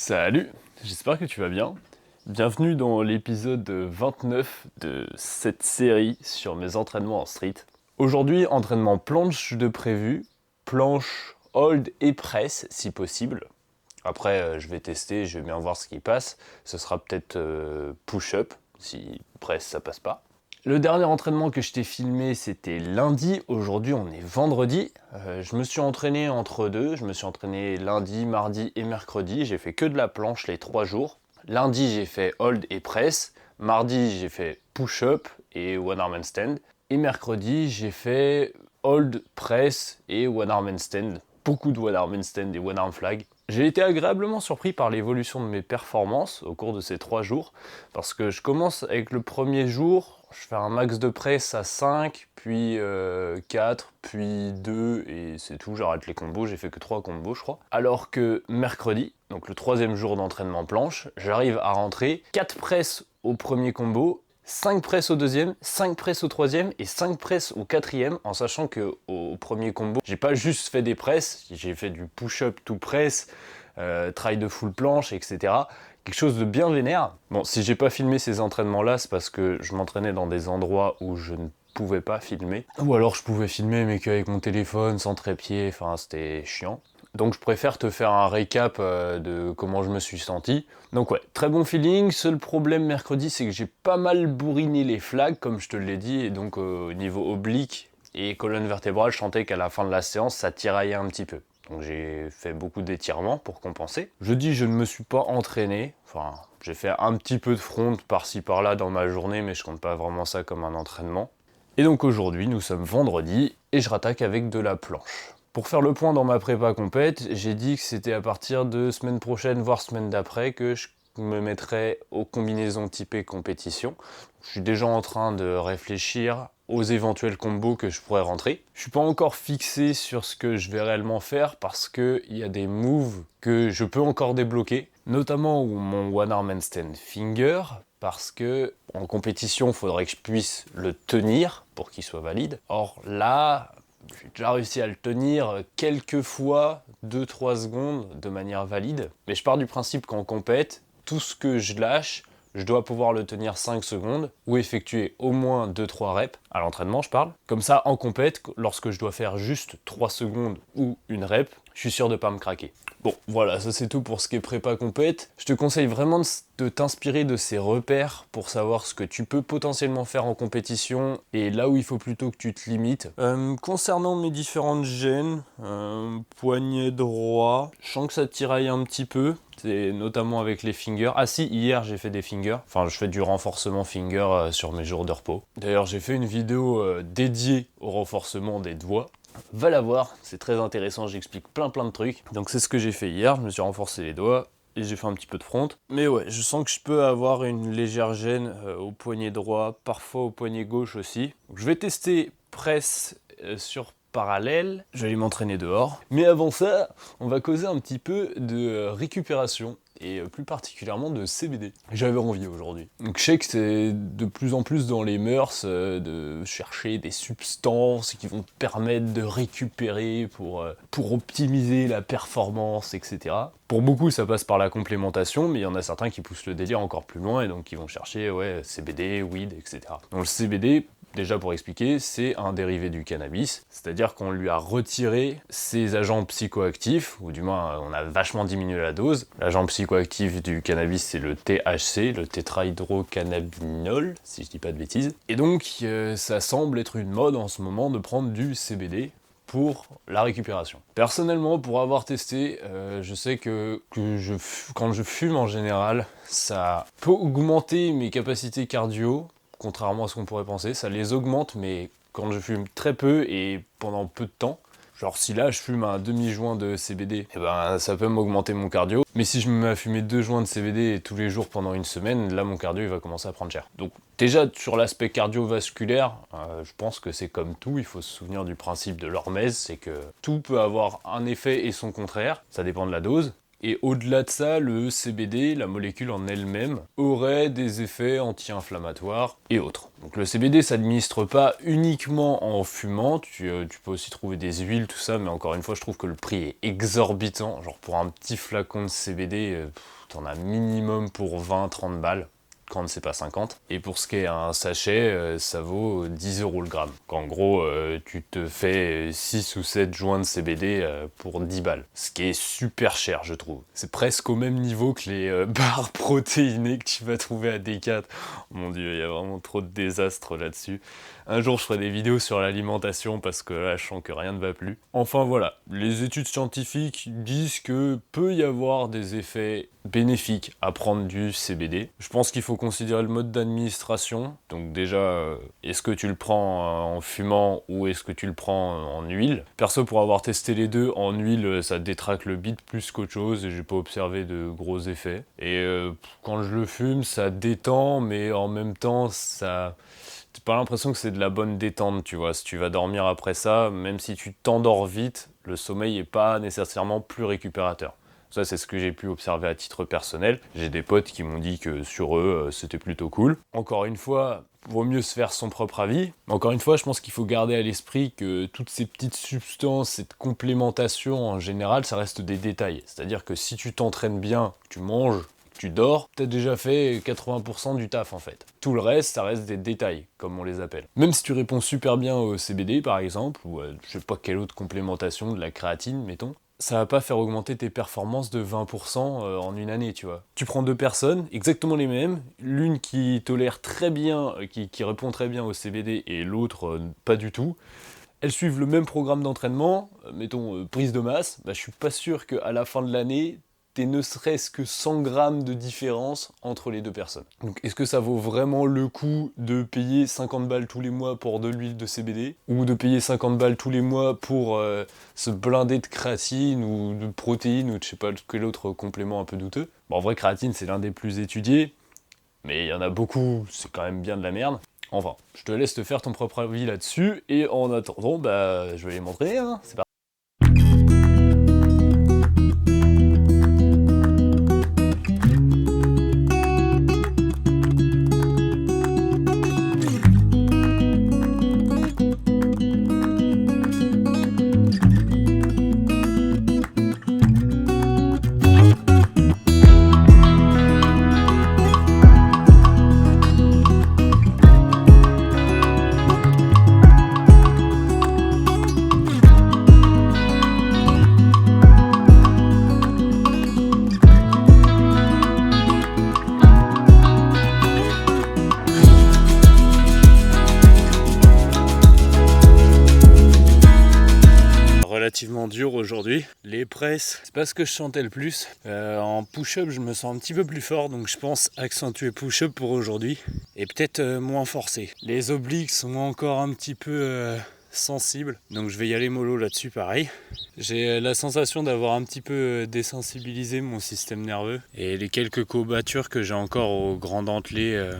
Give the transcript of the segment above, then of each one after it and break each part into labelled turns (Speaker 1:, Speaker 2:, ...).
Speaker 1: Salut, j'espère que tu vas bien. Bienvenue dans l'épisode 29 de cette série sur mes entraînements en street. Aujourd'hui, entraînement planche de prévu, planche, hold et press si possible. Après, je vais tester, je vais bien voir ce qui passe. Ce sera peut-être push-up, si press ça passe pas. Le dernier entraînement que je t'ai filmé, c'était lundi. Aujourd'hui, on est vendredi. Je me suis entraîné entre deux. Je me suis entraîné lundi, mardi et mercredi. J'ai fait que de la planche les 3 jours. Lundi, j'ai fait hold et press. Mardi, j'ai fait push-up et one arm handstand. Et mercredi, j'ai fait hold, press et one arm handstand. Beaucoup de one arm handstand et one arm flag. J'ai été agréablement surpris par l'évolution de mes performances au cours de ces 3 jours. Parce que je commence avec le premier jour. Je fais un max de press à 5, puis 4, puis 2, et c'est tout, j'arrête les combos, j'ai fait que 3 combos je crois. Alors que mercredi, donc le troisième jour d'entraînement planche, j'arrive à rentrer 4 presses au premier combo, 5 presses au deuxième, 5 presses au troisième et 5 presses au quatrième, en sachant que au premier combo, j'ai pas juste fait des presses, j'ai fait du push-up to press, try de full planche, etc. Quelque chose de bien vénère. Bon, si j'ai pas filmé ces entraînements-là, c'est parce que je m'entraînais dans des endroits où je ne pouvais pas filmer. Ou alors je pouvais filmer, mais qu'avec mon téléphone, sans trépied, enfin c'était chiant. Donc je préfère te faire un récap de comment je me suis senti. Donc ouais, très bon feeling. Seul problème mercredi, c'est que j'ai pas mal bourriné les flags, comme je te l'ai dit, et donc au niveau oblique et colonne vertébrale, je sentais qu'à la fin de la séance, ça tiraillait un petit peu. Donc j'ai fait beaucoup d'étirements pour compenser. Jeudi, je ne me suis pas entraîné. Enfin, j'ai fait un petit peu de front par-ci par-là dans ma journée, mais je compte pas vraiment ça comme un entraînement. Et donc aujourd'hui, nous sommes vendredi et je rattaque avec de la planche. Pour faire le point dans ma prépa compète, j'ai dit que c'était à partir de semaine prochaine, voire semaine d'après, que je me mettrais aux combinaisons typées compétition. Je suis déjà en train de réfléchir aux éventuels combos que je pourrais rentrer. Je suis pas encore fixé sur ce que je vais réellement faire parce qu'il y a des moves que je peux encore débloquer, notamment mon one arm handstand finger, parce que en compétition, il faudrait que je puisse le tenir pour qu'il soit valide. Or là, j'ai déjà réussi à le tenir quelques fois, 2-3 secondes de manière valide. Mais je pars du principe qu'en compète, tout ce que je lâche, je dois pouvoir le tenir 5 secondes ou effectuer au moins 2-3 reps, à l'entraînement je parle. Comme ça, en compète, lorsque je dois faire juste 3 secondes ou une rep, je suis sûr de pas me craquer. Bon, voilà, ça c'est tout pour ce qui est prépa compète. Je te conseille vraiment de t'inspirer de ces repères pour savoir ce que tu peux potentiellement faire en compétition et là où il faut plutôt que tu te limites. Concernant mes différentes gênes, poignet droit, je sens que ça tiraille un petit peu. C'est notamment avec les fingers. Ah si, hier j'ai fait des fingers. Enfin, je fais du renforcement finger sur mes jours de repos. D'ailleurs, j'ai fait une vidéo dédiée au renforcement des doigts. Va la voir, c'est très intéressant, j'explique plein de trucs. Donc c'est ce que j'ai fait hier, je me suis renforcé les doigts et j'ai fait un petit peu de front. Mais ouais, je sens que je peux avoir une légère gêne au poignet droit, parfois au poignet gauche aussi. Donc, je vais tester presse sur parallèle, je vais aller m'entraîner dehors. Mais avant ça, on va causer un petit peu de récupération et plus particulièrement de CBD. J'avais envie aujourd'hui. Donc je sais que c'est de plus en plus dans les mœurs de chercher des substances qui vont te permettre de récupérer pour optimiser la performance, etc. Pour beaucoup, ça passe par la complémentation, mais il y en a certains qui poussent le délire encore plus loin et donc qui vont chercher CBD, weed, etc. Donc le CBD, déjà pour expliquer, c'est un dérivé du cannabis, c'est-à-dire qu'on lui a retiré ses agents psychoactifs, ou du moins on a vachement diminué la dose. L'agent psychoactif du cannabis c'est le THC, le tétrahydrocannabinol, si je dis pas de bêtises. Et donc ça semble être une mode en ce moment de prendre du CBD pour la récupération. Personnellement, pour avoir testé, je sais que quand je fume en général, ça peut augmenter mes capacités cardio, contrairement à ce qu'on pourrait penser, ça les augmente, mais quand je fume très peu et pendant peu de temps, genre si là je fume un demi-joint de CBD, eh ben ça peut m'augmenter mon cardio, mais si je me mets à fumer 2 joints de CBD tous les jours pendant une semaine, là mon cardio il va commencer à prendre cher. Donc déjà sur l'aspect cardiovasculaire, je pense que c'est comme tout, il faut se souvenir du principe de l'hormèse, c'est que tout peut avoir un effet et son contraire, ça dépend de la dose. Et au-delà de ça, le CBD, la molécule en elle-même, aurait des effets anti-inflammatoires et autres. Donc le CBD s'administre pas uniquement en fumant, tu peux aussi trouver des huiles, tout ça, mais encore une fois, je trouve que le prix est exorbitant. Genre pour un petit flacon de CBD, t'en as minimum pour 20-30 balles. Quand c'est pas 50. Et pour ce qui est un sachet, ça vaut 10 € le gramme. En gros, tu te fais 6 ou 7 joints de CBD pour 10 balles. Ce qui est super cher, je trouve. C'est presque au même niveau que les barres protéinées que tu vas trouver à Decathlon. Mon dieu, il y a vraiment trop de désastres là-dessus. Un jour, je ferai des vidéos sur l'alimentation parce que là, je sens que rien ne va plus. Enfin voilà, les études scientifiques disent que peut y avoir des effets bénéfiques à prendre du CBD. Je pense qu'il faut considérer le mode d'administration. Donc déjà, est-ce que tu le prends en fumant ou est-ce que tu le prends en huile? Perso, pour avoir testé les deux, en huile, ça détraque le bide plus qu'autre chose et j'ai pas observé de gros effets. Et quand je le fume, ça détend, mais en même temps, ça... T'as pas l'impression que c'est de la bonne détente, tu vois. Si tu vas dormir après ça, même si tu t'endors vite, le sommeil est pas nécessairement plus récupérateur. Ça, c'est ce que j'ai pu observer à titre personnel. J'ai des potes qui m'ont dit que sur eux, c'était plutôt cool. Encore une fois, vaut mieux se faire son propre avis. Encore une fois, je pense qu'il faut garder à l'esprit que toutes ces petites substances, cette complémentation en général, ça reste des détails. C'est-à-dire que si tu t'entraînes bien, que tu manges, tu dors, t'as déjà fait 80% du taf en fait. Tout le reste, ça reste des détails, comme on les appelle. Même si tu réponds super bien au CBD par exemple, ou je sais pas quelle autre complémentation, de la créatine mettons, ça va pas faire augmenter tes performances de 20% en une année, tu vois. Tu prends deux personnes, exactement les mêmes, l'une qui tolère très bien, qui répond très bien au CBD et l'autre pas du tout. Elles suivent le même programme d'entraînement, mettons prise de masse, je suis pas sûr qu'à la fin de l'année, t'es ne serait-ce que 100 grammes de différence entre les deux personnes. Donc est-ce que ça vaut vraiment le coup de payer 50 balles tous les mois pour de l'huile de CBD ou de payer 50 balles tous les mois pour se blinder de créatine ou de protéines ou de je sais pas quel autre complément un peu douteux? Bon, en vrai, créatine, c'est l'un des plus étudiés, mais il y en a beaucoup, c'est quand même bien de la merde. Enfin, je te laisse te faire ton propre avis là-dessus, et en attendant, je vais les montrer, hein. C'est parti. Relativement dur aujourd'hui. Les presses, c'est pas ce que je sentais le plus. En push-up, je me sens un petit peu plus fort, donc je pense accentuer push-up pour aujourd'hui et peut-être moins forcé. Les obliques sont encore un petit peu sensibles, donc je vais y aller mollo là-dessus pareil. J'ai la sensation d'avoir un petit peu désensibilisé mon système nerveux et les quelques courbatures que j'ai encore au grand dentelé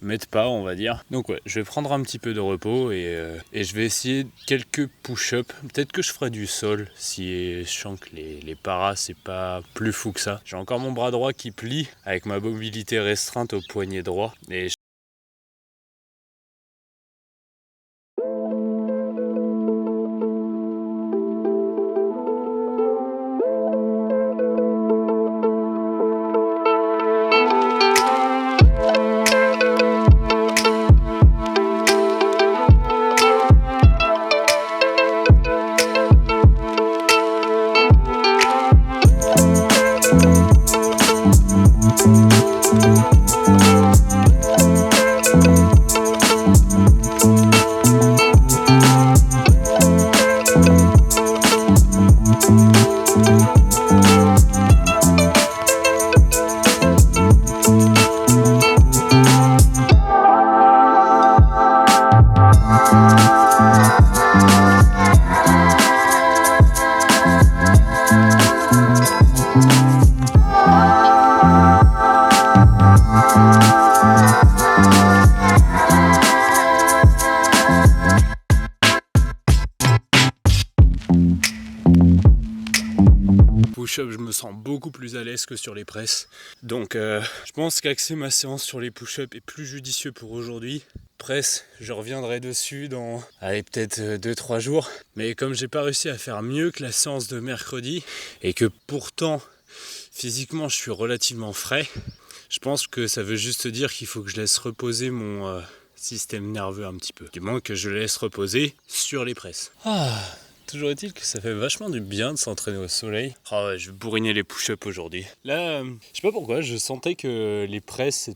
Speaker 1: m'aide pas, on va dire. Donc ouais, je vais prendre un petit peu de repos et je vais essayer quelques push-ups. Peut-être que je ferai du sol si je sens que les paras c'est pas plus fou que ça. J'ai encore mon bras droit qui plie avec ma mobilité restreinte au poignet droit et push-ups, je me sens beaucoup plus à l'aise que sur les presses. Donc je pense qu'axer ma séance sur les push-ups est plus judicieux pour aujourd'hui. Presse, je reviendrai dessus dans peut-être 2-3 jours. Mais comme j'ai pas réussi à faire mieux que la séance de mercredi et que pourtant physiquement je suis relativement frais, je pense que ça veut juste dire qu'il faut que je laisse reposer mon système nerveux un petit peu. Du moins que je le laisse reposer sur les presses. Toujours est-il que ça fait vachement du bien de s'entraîner au soleil. Ouais, je vais bourriner les push-ups aujourd'hui. Là, je sais pas pourquoi, je sentais que les presses,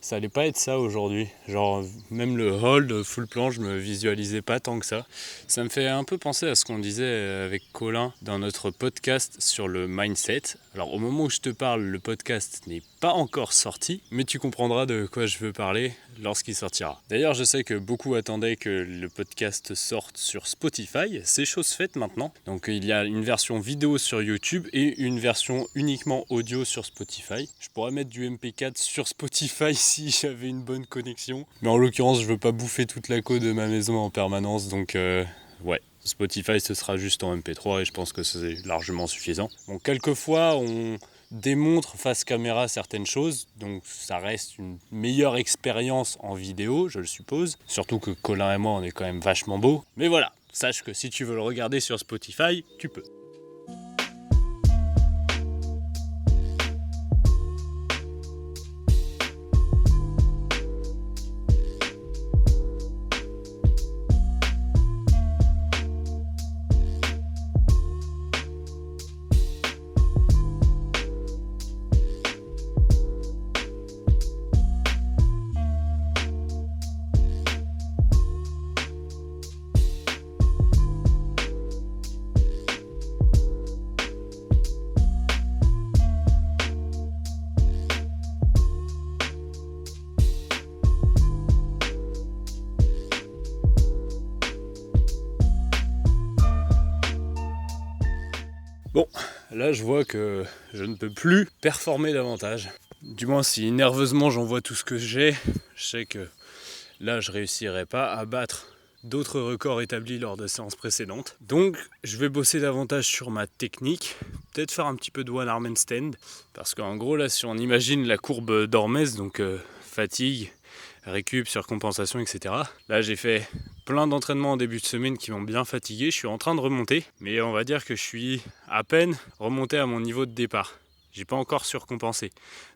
Speaker 1: ça allait pas être ça aujourd'hui. Genre, même le hold, full planche, je me visualisais pas tant que ça. Ça me fait un peu penser à ce qu'on disait avec Colin dans notre podcast sur le mindset. Alors, au moment où je te parle, le podcast n'est pas encore sorti, mais tu comprendras de quoi je veux parler lorsqu'il sortira. D'ailleurs, je sais que beaucoup attendaient que le podcast sorte sur Spotify. C'est chose faite maintenant. Donc, il y a une version vidéo sur YouTube et une version uniquement audio sur Spotify. Je pourrais mettre du MP4 sur Spotify si j'avais une bonne connexion. Mais en l'occurrence, je veux pas bouffer toute la co de ma maison en permanence. Donc, ouais. Spotify, ce sera juste en MP3 et je pense que c'est largement suffisant. Bon, quelquefois, on démontre face caméra certaines choses, donc ça reste une meilleure expérience en vidéo, je le suppose. Surtout que Colin et moi, on est quand même vachement beaux. Mais voilà, sache que si tu veux le regarder sur Spotify, tu peux. Bon, là je vois que je ne peux plus performer davantage. Du moins si nerveusement j'envoie tout ce que j'ai, je sais que là je réussirai pas à battre d'autres records établis lors de séances précédentes. Donc je vais bosser davantage sur ma technique, peut-être faire un petit peu de one arm handstand, parce qu'en gros là si on imagine la courbe d'Hormèse, donc fatigue, récup, surcompensation, etc. Là j'ai fait plein d'entraînements en début de semaine qui m'ont bien fatigué, je suis en train de remonter, mais on va dire que je suis à peine remonté à mon niveau de départ. J'ai pas encore surcompensé.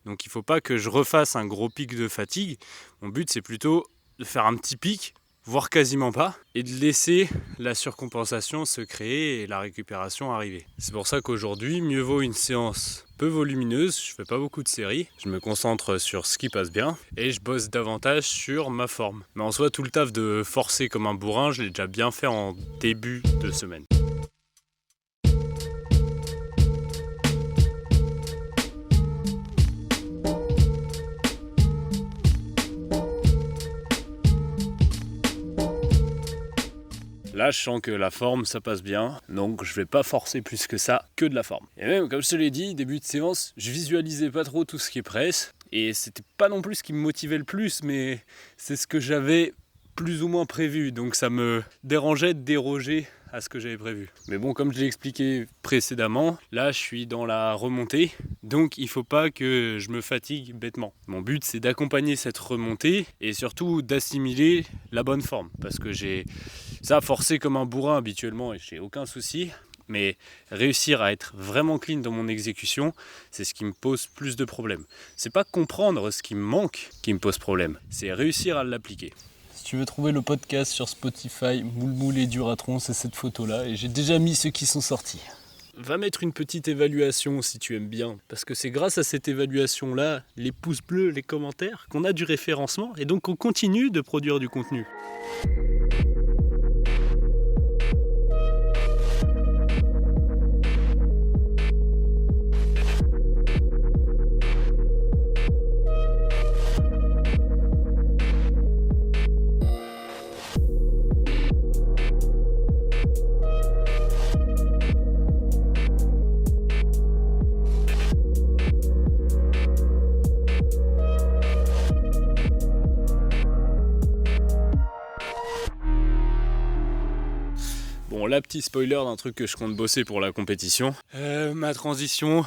Speaker 1: Donc il faut pas que je refasse un gros pic de fatigue. Mon but c'est plutôt de faire un petit pic, voire quasiment pas, et de laisser la surcompensation se créer et la récupération arriver. C'est pour ça qu'aujourd'hui, mieux vaut une séance peu volumineuse, je fais pas beaucoup de séries, je me concentre sur ce qui passe bien, et je bosse davantage sur ma forme. Mais en soi, tout le taf de forcer comme un bourrin, je l'ai déjà bien fait en début de semaine. Là, je sens que la forme, ça passe bien, donc je vais pas forcer plus que ça, que de la forme. Et même, comme je te l'ai dit, début de séance, je visualisais pas trop tout ce qui est presse, et c'était pas non plus ce qui me motivait le plus, mais c'est ce que j'avais plus ou moins prévu, donc ça me dérangeait de déroger à ce que j'avais prévu. Mais bon, comme je l'ai expliqué précédemment, là je suis dans la remontée, donc il faut pas que je me fatigue bêtement. Mon but c'est d'accompagner cette remontée et surtout d'assimiler la bonne forme, parce que j'ai ça forcé comme un bourrin habituellement et j'ai aucun souci, mais réussir à être vraiment clean dans mon exécution, c'est ce qui me pose plus de problèmes. C'est pas comprendre ce qui me manque qui me pose problème, c'est réussir à l'appliquer. Si tu veux trouver le podcast sur Spotify, Moule et Duratron, c'est cette photo-là, et j'ai déjà mis ceux qui sont sortis. Va mettre une petite évaluation si tu aimes bien, parce que c'est grâce à cette évaluation-là, les pouces bleus, les commentaires, qu'on a du référencement, et donc on continue de produire du contenu. Bon là, petit spoiler d'un truc que je compte bosser pour la compétition. Ma transition,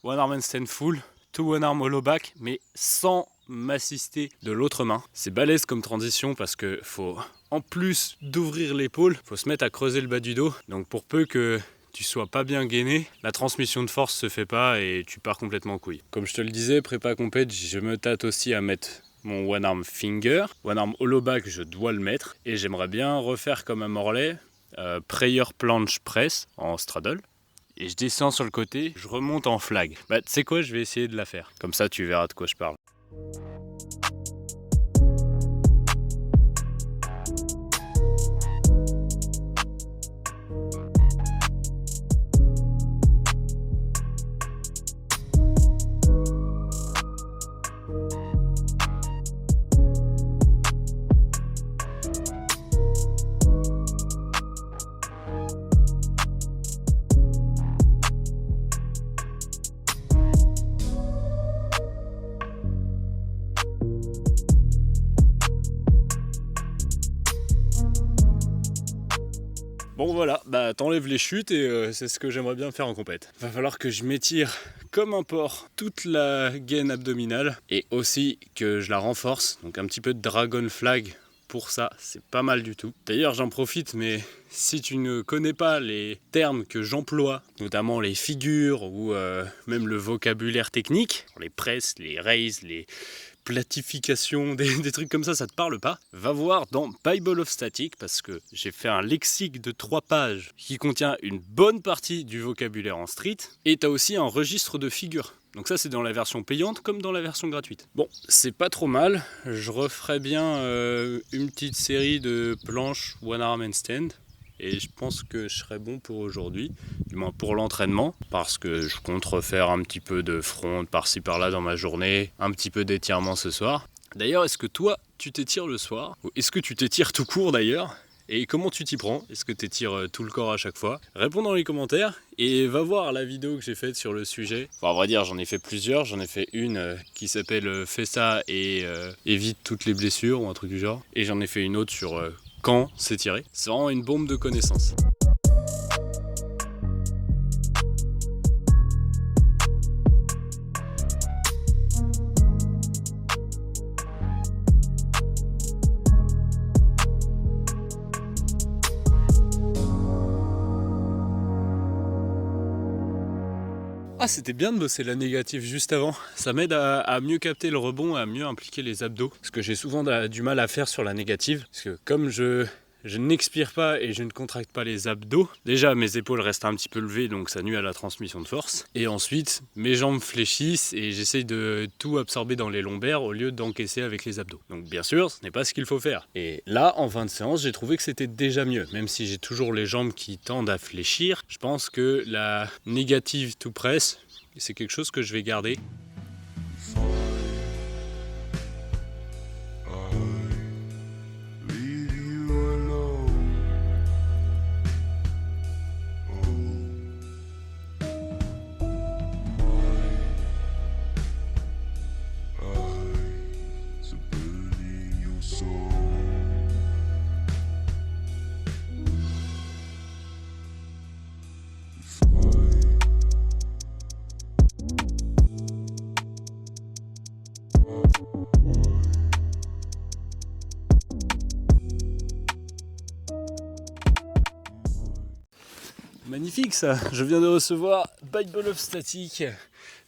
Speaker 1: one arm handstand full, to one arm hollow back, mais sans m'assister de l'autre main. C'est balèze comme transition parce que faut, en plus d'ouvrir l'épaule, faut se mettre à creuser le bas du dos. Donc pour peu que tu sois pas bien gainé, la transmission de force se fait pas et tu pars complètement en couille. Comme je te le disais, prépa compète, je me tâte aussi à mettre mon one arm finger. One arm hollow back, je dois le mettre. Et j'aimerais bien refaire comme un Morley, prayer planche press en straddle. Et je descends sur le côté, je remonte en flag. Bah tu sais quoi, je vais essayer de la faire. Comme ça tu verras de quoi je parle. Bon voilà, bah t'enlèves les chutes et c'est ce que j'aimerais bien faire en compète. Va falloir que je m'étire comme un porc toute la gaine abdominale et aussi que je la renforce. Donc un petit peu de dragon flag pour ça, c'est pas mal du tout. D'ailleurs j'en profite, mais si tu ne connais pas les termes que j'emploie, notamment les figures ou même le vocabulaire technique, les presses, les raises, les platification, des trucs comme ça te parle pas, va voir dans Bible of Static parce que j'ai fait un lexique de 3 pages qui contient une bonne partie du vocabulaire en street et t'as aussi un registre de figures. Donc ça c'est dans la version payante comme dans la version gratuite. Bon, c'est pas trop mal, je referai bien une petite série de planches one arm handstand. Et je pense que je serai bon pour aujourd'hui, du moins pour l'entraînement, parce que je compte refaire un petit peu de front par-ci par-là dans ma journée, un petit peu d'étirement ce soir. D'ailleurs, est-ce que toi, tu t'étires le soir? Ou est-ce que tu t'étires tout court d'ailleurs? Et comment tu t'y prends? Est-ce que tu étires tout le corps à chaque fois? Réponds dans les commentaires et va voir la vidéo que j'ai faite sur le sujet. Enfin, à vrai dire, j'en ai fait plusieurs. J'en ai fait une qui s'appelle Fais ça et évite toutes les blessures ou un truc du genre. Et j'en ai fait une autre sur quand s'étirer. C'est vraiment une bombe de connaissances. Ah, c'était bien de bosser la négative juste avant. Ça m'aide à mieux capter le rebond, à mieux impliquer les abdos. Ce que j'ai souvent du mal à faire sur la négative. Parce que comme je n'expire pas et je ne contracte pas les abdos, déjà mes épaules restent un petit peu levées, donc ça nuit à la transmission de force. Et ensuite, mes jambes fléchissent et j'essaye de tout absorber dans les lombaires au lieu d'encaisser avec les abdos. Donc bien sûr, ce n'est pas ce qu'il faut faire. Et là, en fin de séance, j'ai trouvé que c'était déjà mieux. Même si j'ai toujours les jambes qui tendent à fléchir, je pense que la négative to press, c'est quelque chose que je vais garder. Magnifique ça, je viens de recevoir Bible of Static,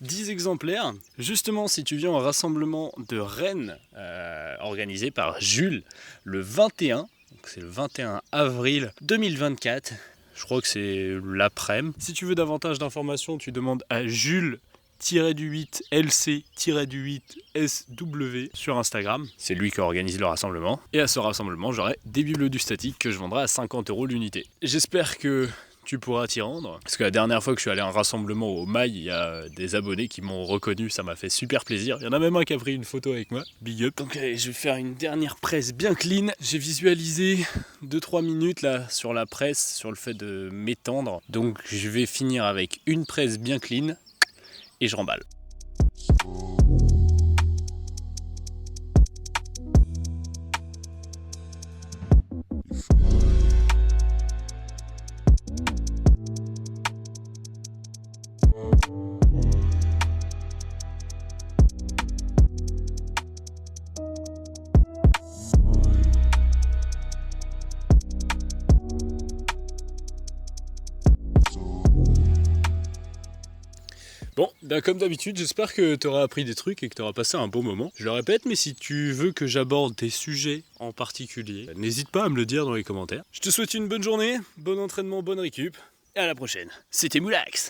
Speaker 1: 10 exemplaires. Justement, si tu viens au rassemblement de Rennes organisé par Jules le 21, donc c'est le 21 avril 2024, je crois que c'est l'après-midi. Si tu veux davantage d'informations, tu demandes à Jules-du-8 LC-8 SW sur Instagram. C'est lui qui organise le rassemblement. Et à ce rassemblement, j'aurai des bibelots du statique que je vendrai à 50 € l'unité. J'espère que tu pourras t'y rendre. Parce que la dernière fois que je suis allé à un rassemblement au Mail, il y a des abonnés qui m'ont reconnu, ça m'a fait super plaisir. Il y en a même un qui a pris une photo avec moi, big up. Donc allez, je vais faire une dernière presse bien clean. J'ai visualisé 2-3 minutes là sur la presse, sur le fait de m'étendre. Donc je vais finir avec une presse bien clean et je remballe. Bon, ben comme d'habitude, j'espère que tu auras appris des trucs et que tu auras passé un bon moment. Je le répète, mais si tu veux que j'aborde des sujets en particulier, n'hésite pas à me le dire dans les commentaires. Je te souhaite une bonne journée, bon entraînement, bonne récup, et à la prochaine. C'était Moulax.